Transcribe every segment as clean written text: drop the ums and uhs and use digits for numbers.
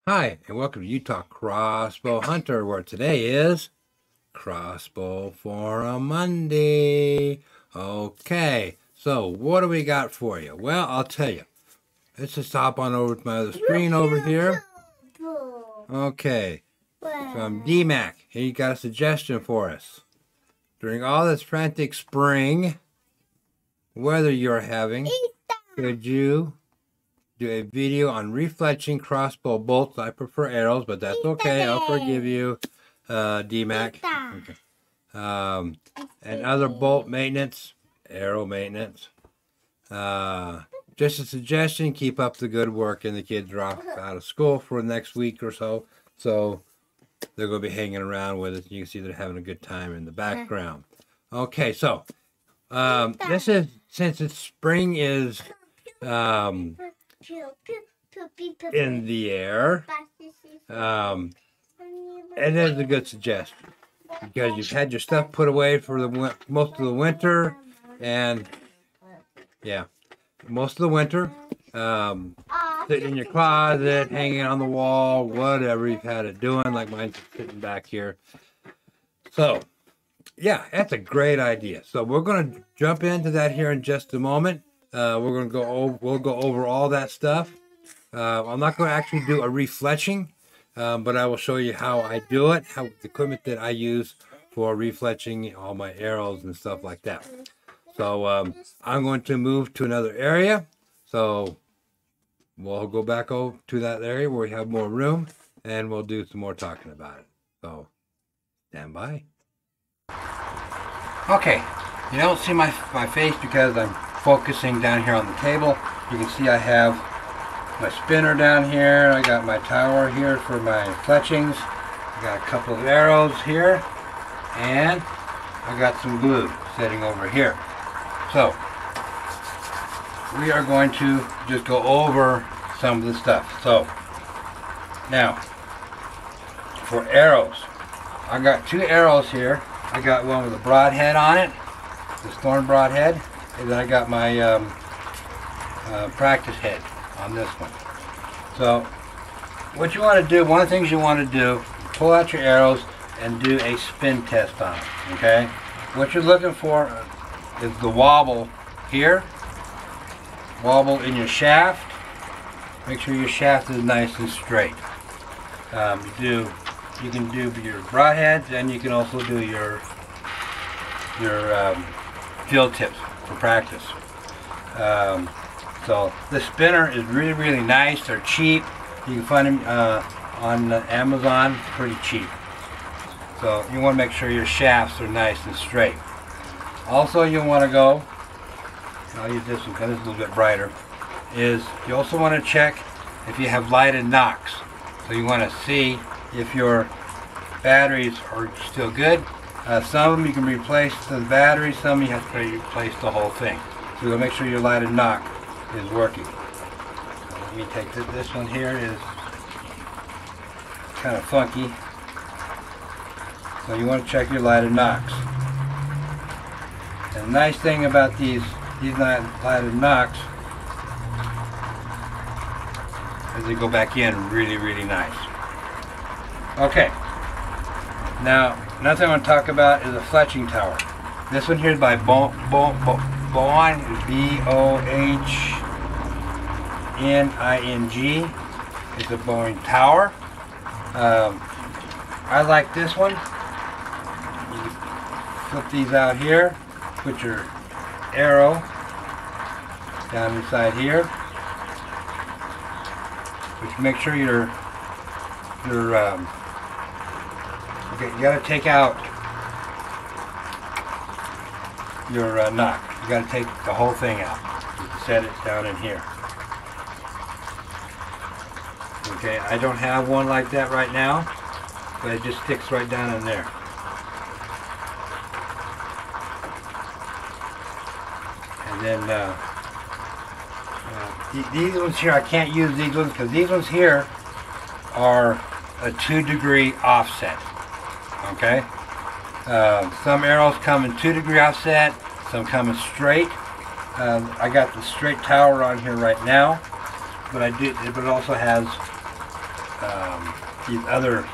Hi, and welcome to Utah Crossbow Hunter, where today is Crossbow for a Monday. Okay, so what do we got for you? Well, I'll tell you. Let's just hop on over to my other screen over here. Okay, from DMAC, he got a suggestion for us. During all this frantic spring weather you're having, could you do a video on refletching crossbow bolts? I prefer arrows, but that's okay. I'll forgive you, DMAC. Okay. And other bolt maintenance, arrow maintenance. Just a suggestion, keep up the good work, and the kids are off out of school for the next week or so. So they're going to be hanging around with us. You can see they're having a good time in the background. Okay, so this is, since it's spring is in the air, it is a good suggestion because you've had your stuff put away for the most of the winter, and yeah, most of the winter, sitting in your closet, hanging on the wall, whatever you've had it doing, like mine's sitting back here. So yeah, that's a great idea. So we're going to jump into that here in just a moment. We're going to go over, we'll go over all that stuff. I'm not going to actually do a refletching, but I will show you how I do it, how the equipment that I use for refletching all my arrows and stuff like that. So I'm going to move to another area. So we'll go back over to that area where we have more room, and we'll do some more talking about it. So stand by. Okay, you don't see my face because I'm focusing down here on the table. You can see I have my spinner down here. I got my tower here for my fletchings. I got a couple of arrows here, and I got some glue sitting over here. So we are going to just go over some of the stuff. So now for arrows, I got two arrows here. I got one with a broadhead on it, this thorn broadhead, and then I got my practice head on this one. So what you want to do, one of the things you want to do, pull out your arrows and do a spin test on it, okay? What you're looking for is the wobble here, wobble in your shaft. Make sure your shaft is nice and straight. You can do your broadheads, and you can also do your field tips for practice. So the spinner is really nice. They're cheap. You can find them on Amazon, pretty cheap. So you want to make sure your shafts are nice and straight. Also, you want to go, I'll use this one because it's a little bit brighter, is you also want to check if you have lighted knocks. So you want to see if your batteries are still good. Some of them you can replace the battery, some you have to replace the whole thing. So you'll make sure your lighted knock is working. So let me take this one here, is kind of funky. So you want to check your lighted knocks. And the nice thing about these lighted knocks is they go back in really nice. Okay, now another thing I want to talk about is a fletching tower. This one here is by Bohn, B-O-H-N-I-N-G. It's a Bohn tower. I like this one. You flip these out here, put your arrow down inside here, which make sure you got to take out your knock. You got to take the whole thing out. You set it down in here. Okay, I don't have one like that right now, but it just sticks right down in there. And then these ones here, I can't use these ones because these ones here are a 2-degree offset. Okay, some arrows come in 2-degree offset, some come in straight. I got the straight tower on here right now, but it also has these other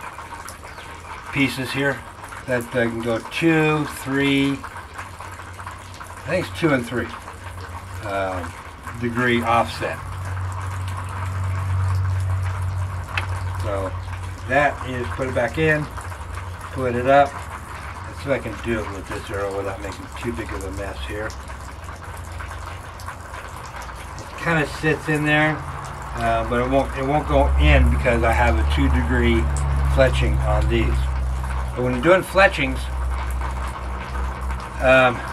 pieces here that can go 2, 3, I think it's 2 and 3 degree offset. So that is, put it back in, put it up. Let's see if I can do it with this arrow without making too big of a mess here. It kind of sits in there, but it won't go in because I have a 2 degree fletching on these. But when you're doing fletchings,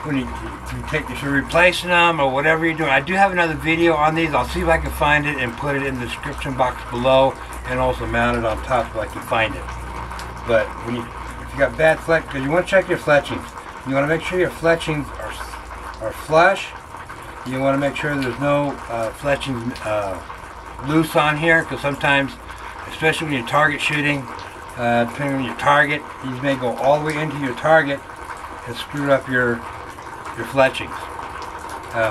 when you're replacing them or whatever you're doing, I do have another video on these. I'll see if I can find it and put it in the description box below, and also mount it on top if I can find it. But when if you got bad fletch, because you want to check your fletchings, you want to make sure your fletchings are flush. You want to make sure there's no fletchings loose on here, because sometimes, especially when you're target shooting, depending on your target, these may go all the way into your target and screw up your fletchings.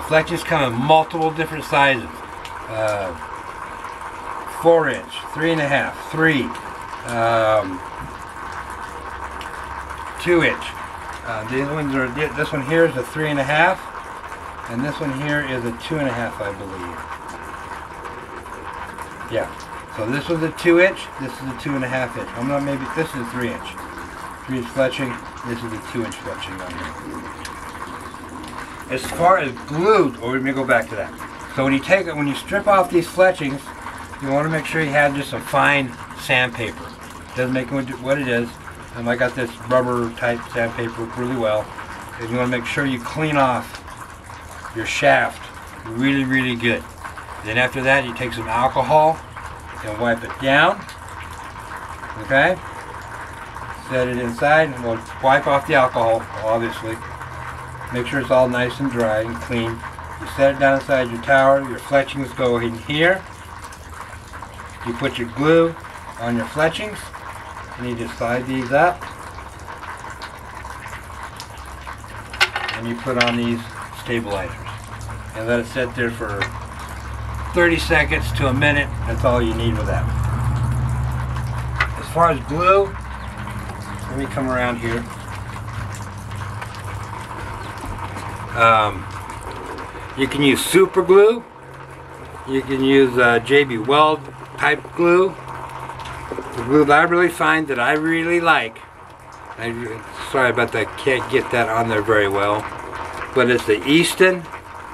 Fletchings come in multiple different sizes. 4 inch, 3.5, 3, 2 inch. These ones are, this one here is a 3.5, and this one here is a 2.5, I believe. Yeah. So this was a 2 inch, this is a 2.5 inch. I'm not, maybe this is a 3 inch. 3 inch fletching, this is a 2 inch fletching on here. As far as glue, or let me go back to that. So when you take it, when you strip off these fletchings, you want to make sure you have just some fine sandpaper. Doesn't make it what it is. I got this rubber type sandpaper really well. And you want to make sure you clean off your shaft really, really good. Then after that, you take some alcohol and wipe it down. Okay? Set it inside, and we'll wipe off the alcohol, obviously. Make sure it's all nice and dry and clean. You set it down inside your tower. Your fletchings go in here. You put your glue on your fletchings, and you just slide these up, and you put on these stabilizers and let it sit there for 30 seconds to a minute. That's all you need with that. As far as glue, let me come around here. You can use super glue. You can use JB Weld type glue. The glue that I really find that I really like, sorry about that, can't get that on there very well, but it's the Easton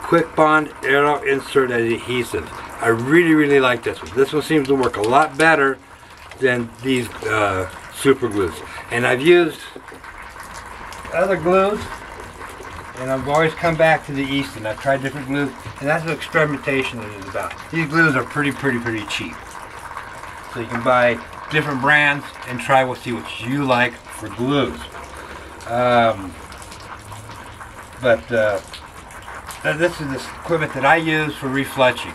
Quick Bond Arrow Insert Adhesive. I really, really like this one. This one seems to work a lot better than these super glues. And I've used other glues, and I've always come back to the Easton. I've tried different glues, and that's what experimentation is about. These glues are pretty cheap. So you can buy different brands and try, we'll see what you like for glues. This is the equipment that I use for refletching.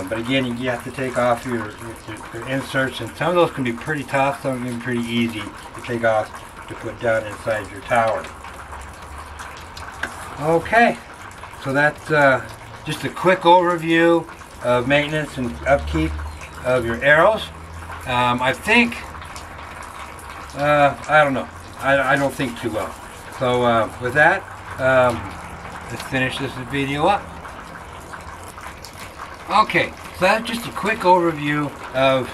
But again, you have to take off your inserts, and some of those can be pretty tough, some of them can be pretty easy to take off to put down inside your tower. Okay, so that's just a quick overview of maintenance and upkeep of your arrows. I think, I don't know, I don't think too well. So with that, let's finish this video up. Okay, so that's just a quick overview of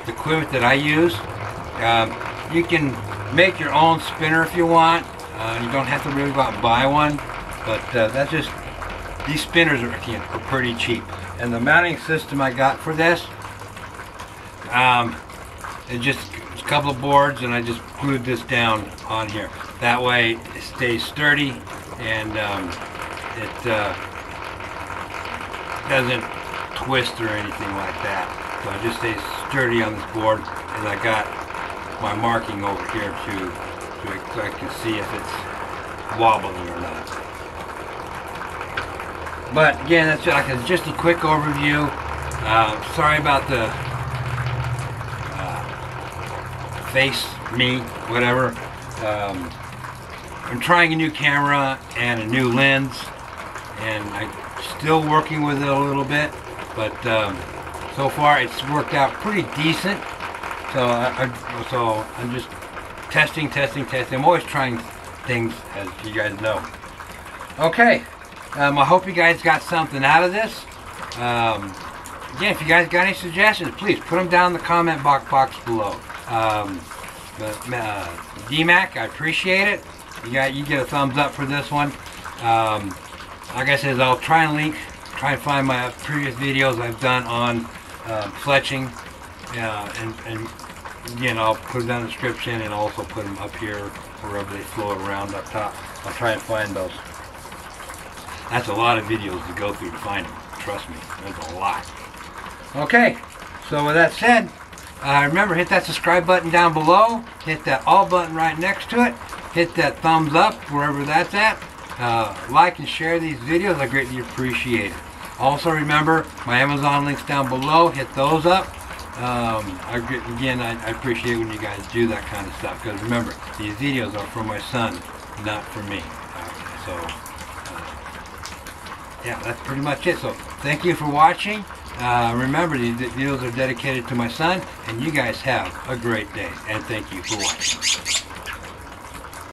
the equipment that I use. You can make your own spinner if you want. You don't have to really go out and buy one, but that's just, these spinners are pretty cheap. And the mounting system I got for this, it's just a couple of boards, and I just glued this down on here. That way it stays sturdy, and it doesn't twist or anything like that. So it just stays sturdy on this board, and I got my marking over here too, so I can see if it's wobbling or not. But again, that's just a quick overview. Sorry about the face, me, whatever. I'm trying a new camera and a new lens, and I'm still working with it a little bit, but so so far it's worked out pretty decent. So I'm just testing. I'm always trying things, as you guys know. Okay, I hope you guys got something out of this. Again, if you guys got any suggestions, please put them down in the comment box below. DMAC, I appreciate it. You get a thumbs up for this one. Like I said, I'll try and find my previous videos I've done on fletching, and again, I'll put it down in the description and also put them up here wherever they float around up top. I'll try and find those. That's a lot of videos to go through to find them. Trust me, there's a lot. Okay, so with that said, remember, hit that subscribe button down below, hit that all button right next to it, hit that thumbs up wherever that's at, like and share these videos, I greatly appreciate it. Also remember, my Amazon links down below, hit those up. Again, I appreciate when you guys do that kind of stuff, because remember, these videos are for my son, not for me. Yeah, that's pretty much it. So thank you for watching. Remember, these videos are dedicated to my son, and you guys have a great day, and thank you for watching.